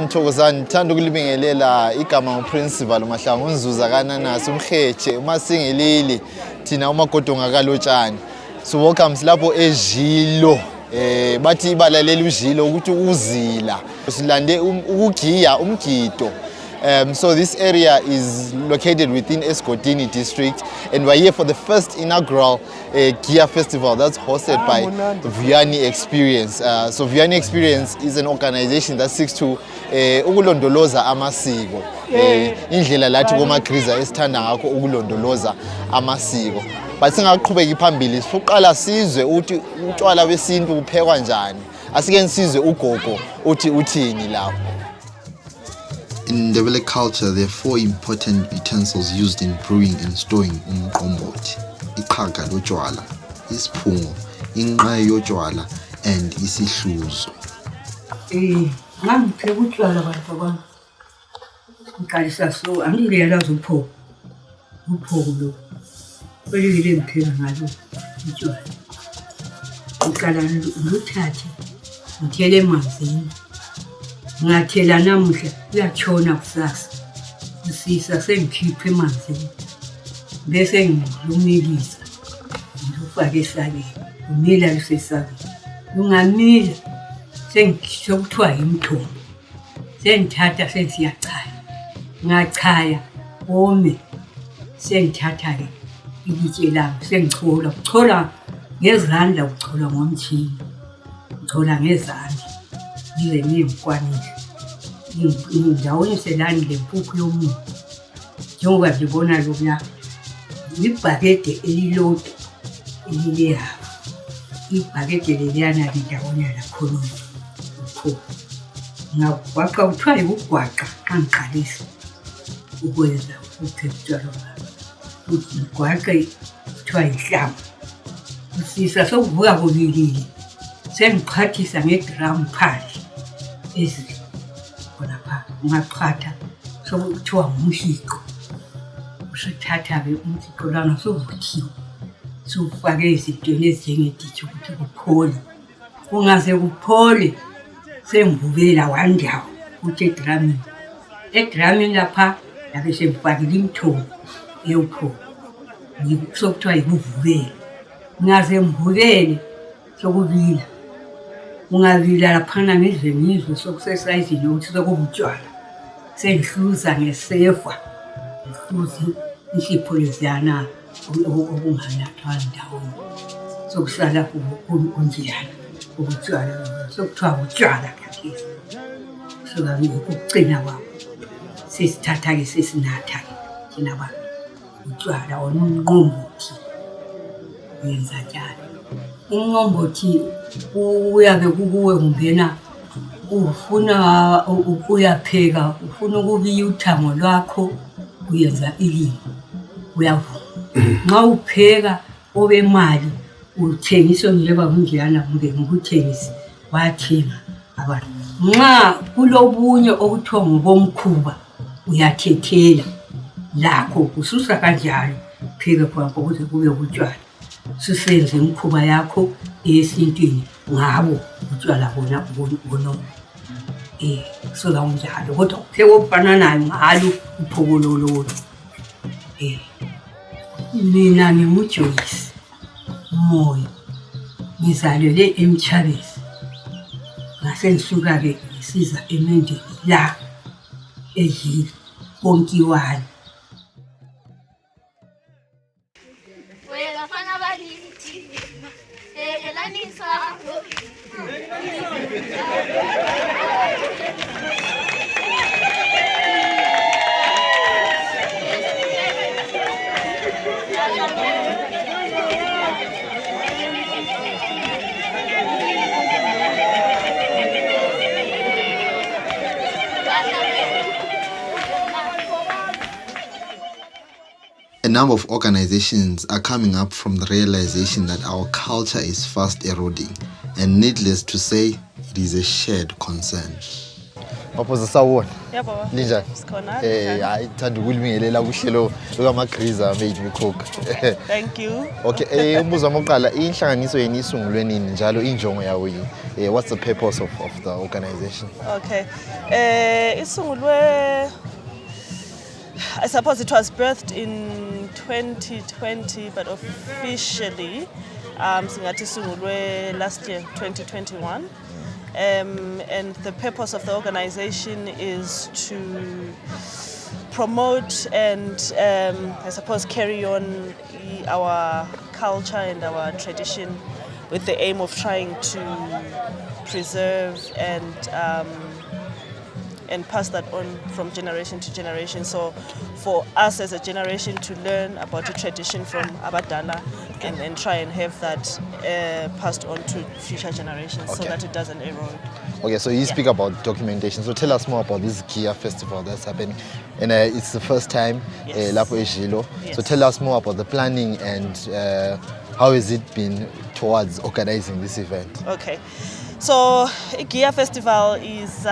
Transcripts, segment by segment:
Thokozani thanda ukulibingelela igama uprincipal Mahlanga unzuza kananasi umkheche uma singelili thina umagodonga kalotshani. So welcome lapho eZhilo bathi ibalalela uZhilo ukuthi uzila silande ukugiya umgido. So this area is located within Esigodini district, and we're here for the first inaugural Giya Festival that's hosted by Vuyane Experience. So Vuyane Experience is an organization that seeks to ukulondoloza amasiko. Indlela lathi komagriza esithanda ngakho ukulondoloza amasiko. But singaqhubeka phambili sifuqala sizwe uthi utshwala besintu uphekwa njani. Asike sizwe ugogo uthi uthini lapho. In the Vele culture, there are 4 important utensils used in brewing and storing umqombothi. Iqhaga lotshwala, isiphungo, inqayi yotshwala, and isihluzo. Ngampheka utshwala bantu bami. Ngiqalisa so angiyalazi uphoko. Uphoko lo. Belile ngipheka ngalo utshwala. Ngiqala nguthathe. Ngithele emanzini. Ngathela namuhla uyatshona kusasa. Usisa sengikhipha emanzini. Bese ngilumilisa. Ngifake esakeni. Umila lusesakeni. Ungamila sengisho kuthiwa imthombo. Sengithatha sesiyachaya. Ngachaya ome. Sengithatha ke ilitshe lami sengichola. Uchola ngezandla uchola ngomtshini. Uchola ngezandla. Yize ngiyimkwanile. Ngidawonye selani lempuphu yomuntu. Njengoba ngibona lokuya ibhakede elilodwa elileha. Ibhakede leliyana lidawonye lakhona. Ngakwaqa uthiwa ukugwaqa angiqalisa ukwenza uphekutshalo. Ugwaqe kuthiwa ihlamba. Usisa sokuvuka kubilili. Sengiqhathisa ngedrum phansi. Khona pha ungaqhatha sokuthiwa ngumhiko. Usithatha ke umhiko lana sovuthiwe. Sufake izitweni ezinjengeditshi ukuthi kuphole. Kungaze kuphole sengivubela wandawo ukuthi edramini. Edramini lapha yabe sengifakile imthombo eyopho. Sokuthiwa ikuvubela. Ngaze ngivubele sokubila. Ungavila laphana ngizwe sokusesayizini ukuthi sokubutshwala. Sengihluza ngesefa. Ngihluza inhlipho leziyana okunganathwa ndawonye. Sokusala kunjiyana ubutshwala. Sokuthiwa utshwala kakhulu. Soka ngikucina kwabo. Sesithatha ke sesinatha ke thina ba utshwala onqombothi. Yenza njalo. Umqombothi uyabe kukuwe ungena ufuna uyapheka ufuna ukubiya uthango lwakho uyenza ilimi uyavuma nxa upheka obemali uthengisa njeba kunjana kumbe ngokuthengisa wathenga abantu nxa kulobunye okuthiwa ngobomkhuba uyathethela lakho ususa kanjalo pheke kwakho ukuze kube utshwala. Sisenze imkhuba yakho esintwini ngabo utshwala bona sola unjalo kodwa kupheka ofana nayo ngalo uphokololo. Mina ngimuJoyce Moyo ngizalelwe eMchabezi ngase ngisuka ke ngisiza eMendeni la eZhilo konkiwane. number of organizations are coming up from the realization that our culture is fast eroding, and needless to say, it is a shared concern. Maphosa sawona. Yebo. Linjani? Sikhona. Hayi thanda ukulibingelela kuhlelo lukaMagriza Made Me Cook. Thank you. Okay, umbuzo wami oqala, inhlanganiso yeni isungulwe nini njalo injongo yawo yini? What's the purpose of the organization? Okay. Isungulwe, I suppose it was birthed in 2020, but officially singathi isungulwe last year, 2021. And the purpose of the organization is to promote and I suppose carry on our culture and our tradition with the aim of trying to preserve and pass that on from generation to generation. So for us as a generation to learn about the tradition from Abadala and try and have that passed on to future generations so that it doesn't erode. Okay, so you speak about documentation. So tell us more about this Giya Festival that's happening. And it's the first time Lapo Zhilo. So tell us more about the planning and how has it been towards organizing this event? Okay, so Giya Festival is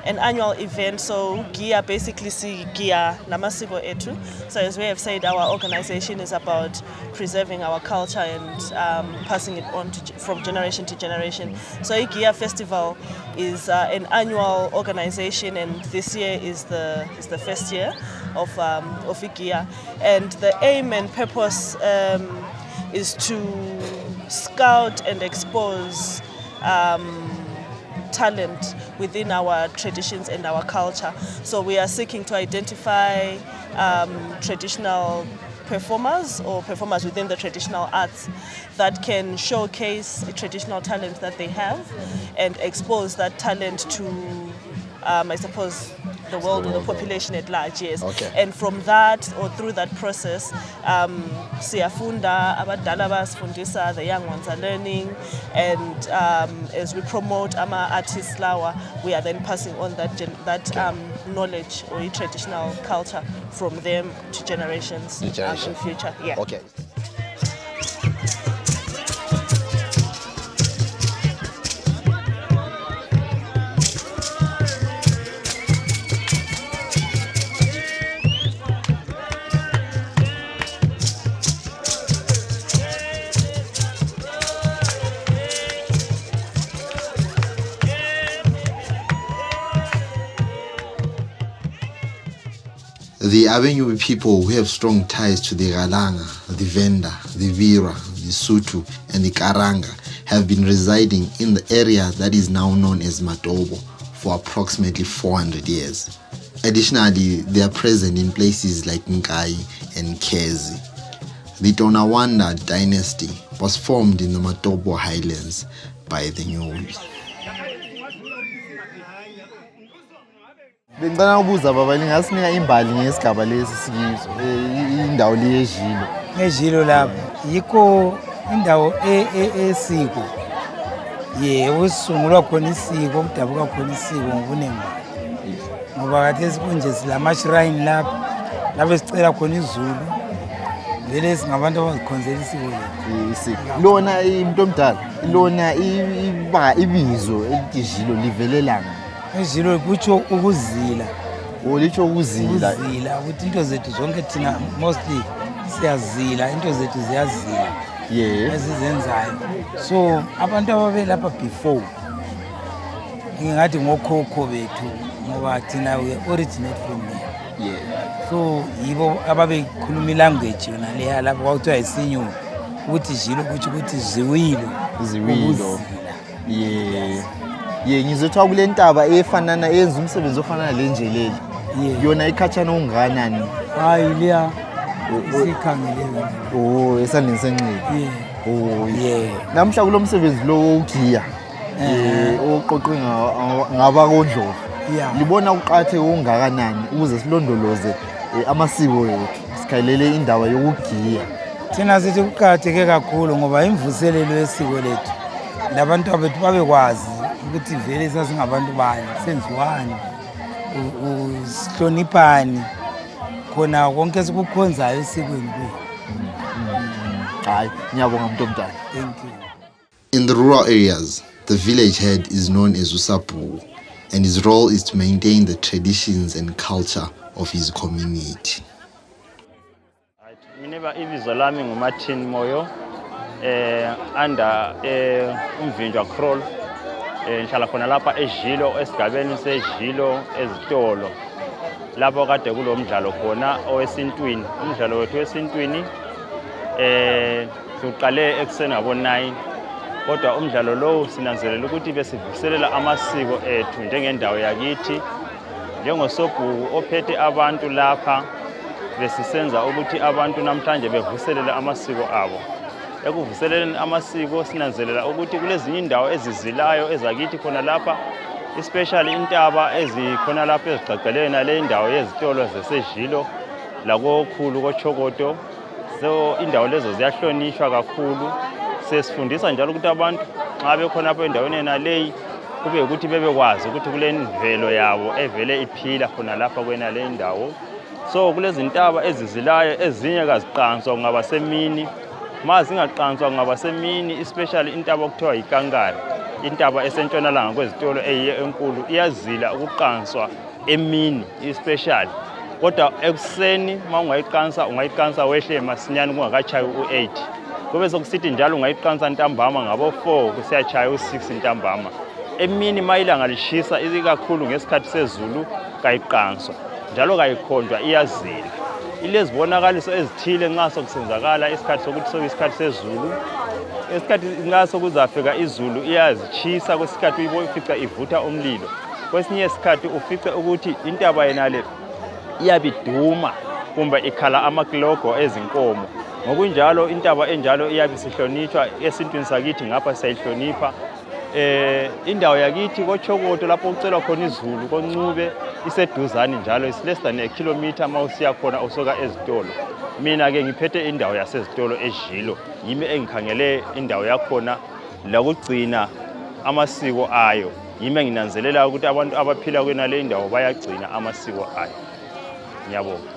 an annual event. So Giya basically see Giya namasiko etu. So as we have said, our organization is about preserving our culture and passing it on from generation to generation. So Giya Festival is an annual organization, and this year is the first year of Giya. And the aim and purpose is to scout and expose talent within our traditions and our culture. So we are seeking to identify traditional performers or performers within the traditional arts that can showcase a traditional talent that they have and expose that talent to, I suppose, the world or the population at large, yes. Okay. And from that or through that process, siyafunda abadala basifundisa, the young ones are learning, and as we promote our artists lawa, we are then passing on that knowledge or traditional culture from them to generations in future. Yeah. Okay. The BaNyubi people who have strong ties to the Galanga, the Venda, the Vira, the Sutu, and the Karanga have been residing in the area that is now known as Matobo for approximately 400 years. Additionally, they are present in places like Nkai and Kezi. The Tonawanda dynasty was formed in the Matobo highlands by the Nyubi. Bengicela ukubuza baba, lingasinika imbali ngesigaba lesi sikizo indawo le yeZhilo. eZhilo lapho yikho indawo esiko usungulwa khona isiko, kudabuka khona isiko ngobuningi ngoba khathesi kunje silama-shrine lapho esicela khona izulu vele singabantu abazikhonzela isiko lethu. Lona umuntu omdala, lona ibizo elithi Zhilo livelelana. eZhilo kutsho ukuzila. Litsho ukuzila. Ukuzila ukuthi into zethu zonke thina mostly siyazila, into zethu ziyazila ezizenzayo. So abantu ababelapha before ngingathi ngokhokho bethu ngoba thina we originate from here. So yibo ababekhuluma ilanguage yona leya lapho kwakuthiwa isinyubi ukuthi Zhilo kutsho ukuthi Ziwilo. Ngizothiwa kule ntaba efanana yenza umsebenzi ofana le njeleli. Yona ikhatshana unganani? Hayi leya sikhangeleni. Esandleni senxele. Namhla kulo msebenzi lo wokugiya oqoqwe ngabakondlovu. Libona uqathe ongakanani ukuze silondoloze amasiko ethu, sikhalele indaba yokugiya. Thina sithi kuqatheke kakhulu ngoba imvuselelo yesiko lethu labantu abethu babekwazi ukuthi vele sasingabantu bani, senziwani, usihloniphani khona konke esikukhonzayo esikweni kuyo. Hayi, ngiyabonga mntu omdala. Thank you. In the rural areas, the village head is known as Usapu, and his role is to maintain the traditions and culture of his community. Mina ibizo lami nguMartin Moyo under umvinjwa crawl ngihlala khona lapha eZhilo esigabeni seZhilo ezitolo lapho kade kulomdlalo khona owesintwini umdlalo wethu wesintwini siqale ekseni ngabo9 kodwa umdlalo lo sinanzelela ukuthi besivuselela amasiko ethu njengendawo yakithi njengosobhuku ophethe abantu lapha besisenza ukuthi abantu namhlanje bevuselele amasiko abo ekuvuseleleni amasiko sinanzelela ukuthi kulezinye indawo ezizilayo ezakithi khona lapha especially intaba ezikhona lapha ezigqagqelene le indawo yezitolo zeseZhilo lakokhulu koChokoto so indawo lezo ziyahlonishwa kakhulu sesifundisa njalo ukuthi abantu nxa bekhona lapha endaweni naleyi kube ukuthi bebekwazi ukuthi kule mvelo yabo evele iphila khona lapha kwena le indawo so kulezi intaba ezizilayo ezinye kaziqanswa kungaba semini mazingaqanswa kungaba semini especially intaba okuthiwa yiKankari intaba esentshonalanga kwezitolo eyiye enkulu iyazila ukuqanswa emini especially kodwa ekuseni ungayiqansa wehle masinyane kungakachayi u8 kube sokusithi njalo ungayiqansa ntambama ngabo 4 kusiyachaya u6 ntambama emini mayilanga lishisa izikakhulu ngesikhathi sezulu kayiqanswa njalo kayikhonjwa iyazila ilezibonakaliso ezithile nxa sokusenzakala isikhathi sokuthi sokuyisikhathi sezulu esikhathi nxa sokuzafika izulu iyazitshisa kwesikhathi uyifica ivutha umlilo kwesinye isikhathi ufice ukuthi intaba yenale iyabiduma kumbe ikhala amaklogo ezinkomo ngokunjalo intaba enjalo iyabisihlonishwa esintwini sakithi ngapha siyayihlonipha indawo yakithi koChokoto lapho ucelwa khona izulu koNcube iseduzane njalo is less than a kilometer mawusiya khona usoka ezitolo mina ke ngiphethe indawo yasezitolo eZhilo yimi engikhangele indawo yakhona lokugcina amasiko ayo yimi enginanzelela ukuthi abantu abaphila kwena le indawo bayagcina amasiko ayo ngiyabonga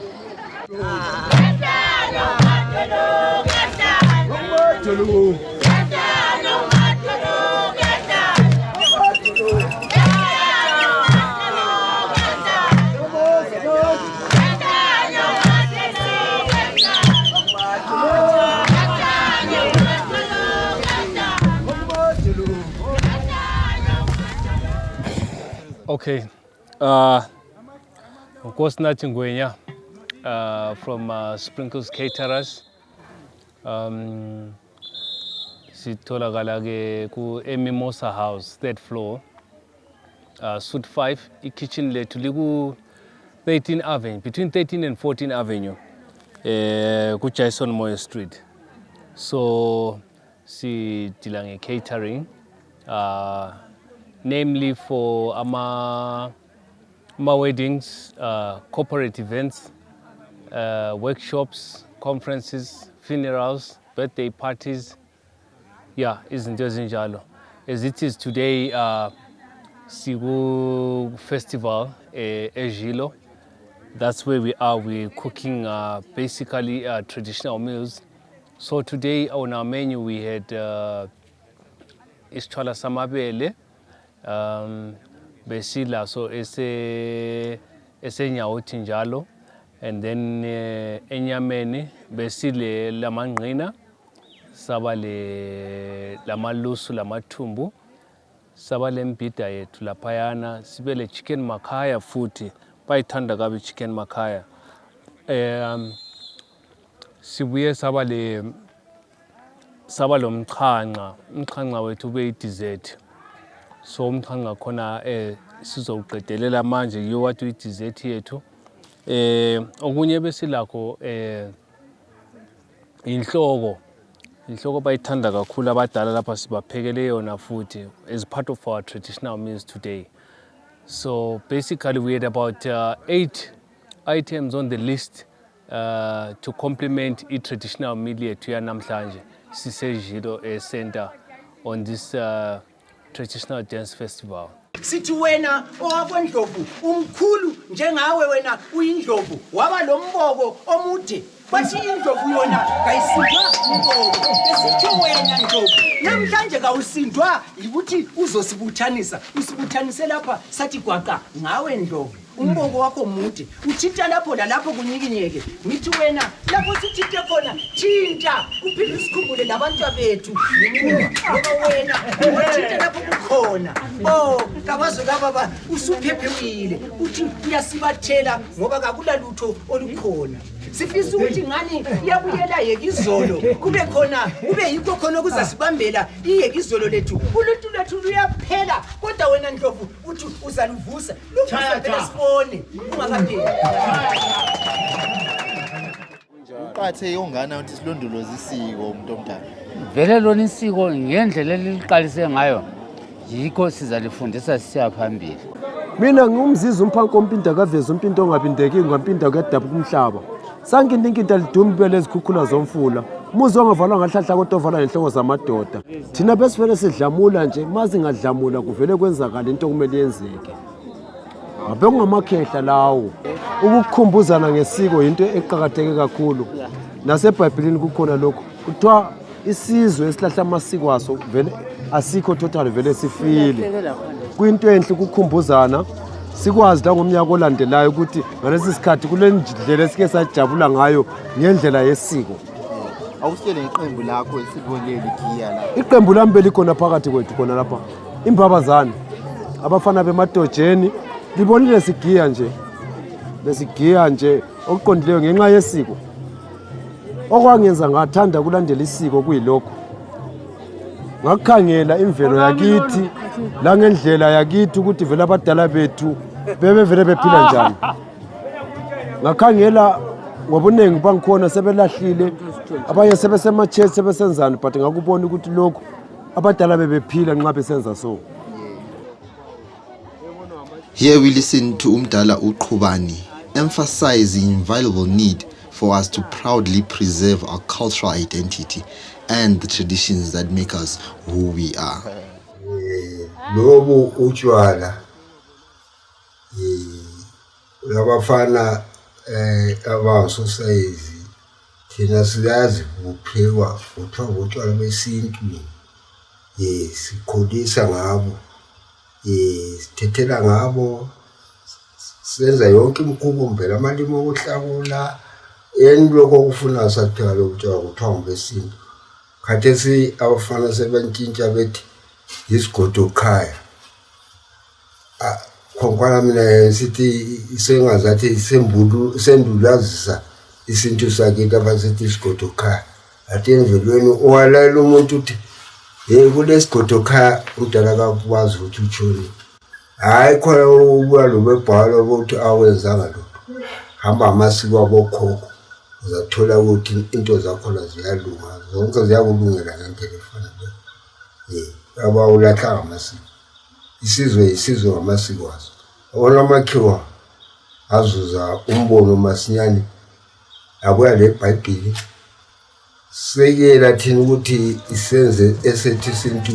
Okay, Nkosinathi Ngwenya from Sprinkles Caterers. Sitholakala ke ku Mimosa House, 3rd floor, Suite 5. I-kitchen lethu liku 13 Avenue, between 13 and 14 Avenue, ku Jason Moyo Street. So, sidila nge-catering. Namely for our weddings, corporate events, workshops, conferences, funerals, birthday parties. Yeah, izinto ezinjalo. As it is today, Sigu Festival eZhilo. That's where we are. We're cooking basically traditional meals. So today on our menu we had isitshwala samabele. Besila so esenyawuthi njalo and then enyameni besile lamanqina sabale lamalusu lamathumbu sabale mbida yethu laphayana sibele chicken makhaya futhi bayithanda kabi chicken makhaya sibuye sabale umxhanqa wethu ube dessert. So umxhanqa khona sizowuqedelela manje yiyo wathi i-dessert yethu okunye besilakho inhloko bayithanda kakhulu abadala lapha sibaphekele yona futhi as part of our traditional meals today. So basically we had about 8 items on the list to complement i-traditional meal yethu yanamhlanje siseZhilo center on this traditional dance festival. sithi wena owakwendlovu umkhulu njengawe wena uyindlovu waba lomboko omude bathi indlovu yona kayisindwa umboko esithi wena ndlovu namhlanje kawusindwa ukuthi uzosibuthanisa usibuthanise lapha sathi gwaqa ngawe ndlovu umboko wakho mude uthinta lapho lalapho kunyikinyeke ngithi wena lapho sithinte khona thinta uphinde usikhumbule labantu bethu ngoba wena uthinta lapho kukhona kabazo kababa usuphephile uthi uyasibathela ngoba kakula lutho olukhona sifisa ukuthi ngani iyabuyela yekizolo kube khona kube yikho khona kuzasibambela iyekizolo lethu uluntu lethu luyaphela kodwa wena ndlovu uthi uzaluvusa luvusa phela sibone ungakapheli uqathe ongana uthi silondoloze isiko umuntu omdala vele lona isiko ngendlela eliqalise ngayo yikho sizalifundisa siya phambili mina ngumzizi umphankompinda kaveza umpinda ongabindeki ngampinda kuyadabuka umhlaba sankintinkinta lidumi bele ezikhukhula zomfula umuzi ongavalwa ngahlahla kodwa ovalwa nenhloko zamadoda thina besivele sidlamula nje mazingadlamula kuvele kwenzakala into kumele yenzeke ngabe kungamakhehla lawo ukukukhumbuzana ngesiko into eqhakatheke kakhulu naseBhayibhelini kukhona lokho kuthiwa isizwe esilahla amasiko aso vele asikho total vele sifile kuyinto enhle ukukhumbuzana sikwazi la ngomnyaka olandelayo ukuthi ngalesi sikhathi kule ndlela esike sajabula ngayo ngendlela yesiko awusitshele iqembu lakho esibonele Giya la iqembu lami belikhona phakathi kwethu khona lapha imbabazane abafana bemadojeni libonile sigiya nje besigiya nje okuqondileyo ngenxa yesiko okwangenza ngathanda kulandela isiko kuyilokho ngakukhangela imvelo yakithi la ngendlela yakithi ukuthi vele abadala bethu bebevele bephila njani ngakhangela ngobuningi bangikhona sebelahlile abanye sebesemachechi sebesenzana but ngakubona ukuthi lokho abadala bebephila nxa besenza so. Here we listen to Umdala Uqhubani emphasize the inviolable need for us to proudly preserve our cultural identity and the traditions that make us who we are. Lobo utshwala labafana abangasosayizi thina siyazi buphekwa kuthiwa utshwala besintu sikholisa ngabo sithethela ngabo senza yonke imikhubo mbela amalimo okuhlakula yeni lokho kufuna sathiwa lokutshwala kuthiwa ngobesintu khathesi abafana sebentshintsha bethi isigodo khaya khonkwana mina sithi sengazathi sendulazisa isintu sakithi abasithi isigodo khaya athi emvelweni owalayela umuntu uthi kulesigodo khaya udala kakwazi ukuthi utshoni hayi khona ubuya lo bebhalo ukuthi awenzanga lokho hamba amasiko abokhokho uzathola ukuthi into zakhona ziyalunga zonke ziyakulungela ngendlela efanele abawulahla amasiko isizwe amasiko aso ona makhiwa azuza umbono masinyane abuya leBhayibheli sekela thina ukuthi isenze esethi isintu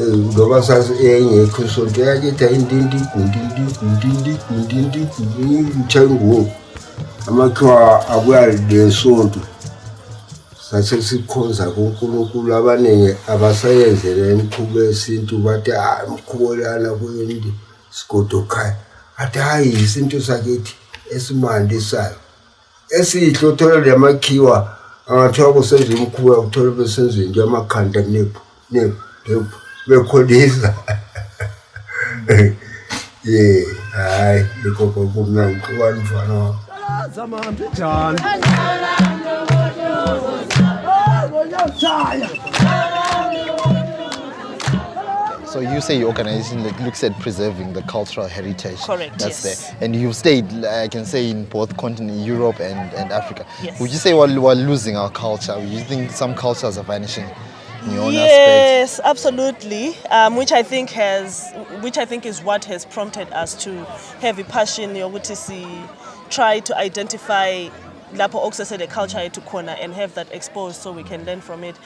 ngoba sazi engekho isonto yaketha indindi uchango amakhiwa abuya lesonto sase sikhonza kuNkulunkulu abaningi abasayenzele imikhubo yesintu bathi imikhubo lana kuyindi sigodo khaya athi hayi isintu sakithi esimandi sayo esihlo thola lemakhiwa angathiwa kusenza imikhubo yakuthola besenza nje amakhanda nephu bekholisa hayi lokho kumnandi kubani mfana zamambi njani So you say your organization that looks at preserving the cultural heritage. Correct, that's yes. there. And you've stayed, I can say, in both continents, Europe and Africa. Yes. Would you say we're losing our culture? Would you think some cultures are vanishing in your own aspect? Yes, absolutely. Which I think is what has prompted us to have a passion, to try to identify lapho okusesele culture to corner and have that exposed so we can learn from it.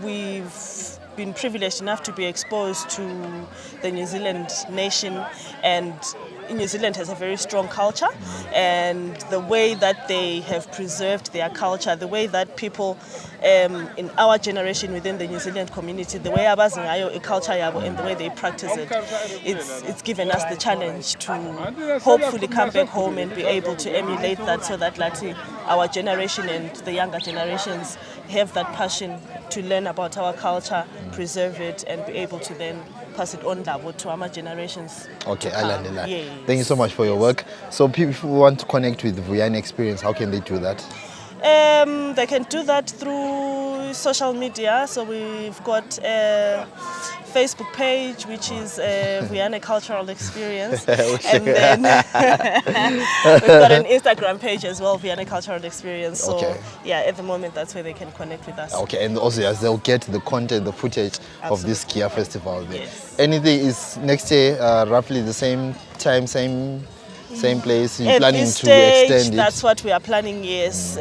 We've been privileged enough to be exposed to the New Zealand nation, and New Zealand has a very strong culture, and the way that they have preserved their culture, the way that people in our generation within the New Zealand community, the way abazi ngayo culture yabo and the way they practice it, it's given us the challenge to hopefully come back home and be able to emulate that, so that our generation and the younger generations have that passion to learn about our culture, preserve it, and be able to then pass it on to our generations. Okay, Alandela. Yeah. Thank you so much for your work. So people who want to connect with Vuyane Experience, how can they do that? They can do that through social media. So we've got a Facebook page, which is Vuyane Cultural Experience. And then we've got an Instagram page as well, Vuyane Cultural Experience. So yeah, at the moment, that's where they can connect with us. Okay, and also yes, they'll get the content, the footage of this Giya Festival there. Yes. Anything is next year, roughly the same time, same place. You're planning to extend it? That's what we are planning, yes.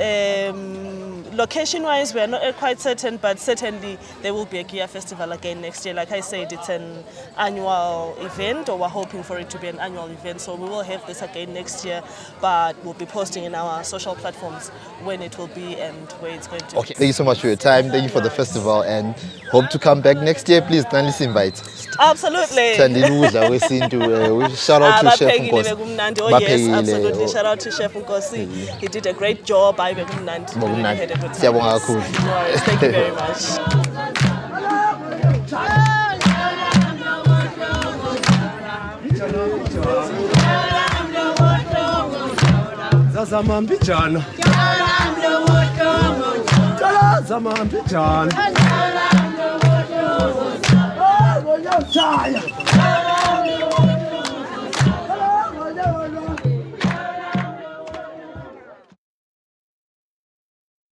Location-wise, we are not quite certain, but certainly there will be a Giya Festival again next year. Like I said, it's an annual event, or we're hoping for it to be an annual event. So we will have this again next year, but we'll be posting in our social platforms when it will be and where it's going to be. Okay, thank you so much for your time. Thank you for the festival, and hope to come back next year. Please, kindly invite. Absolutely. Shout out to Chef Nkosi. Oh yes, absolutely. Shout out to Chef Nkosi. He did a great job. Thank you very much. Zamambijana.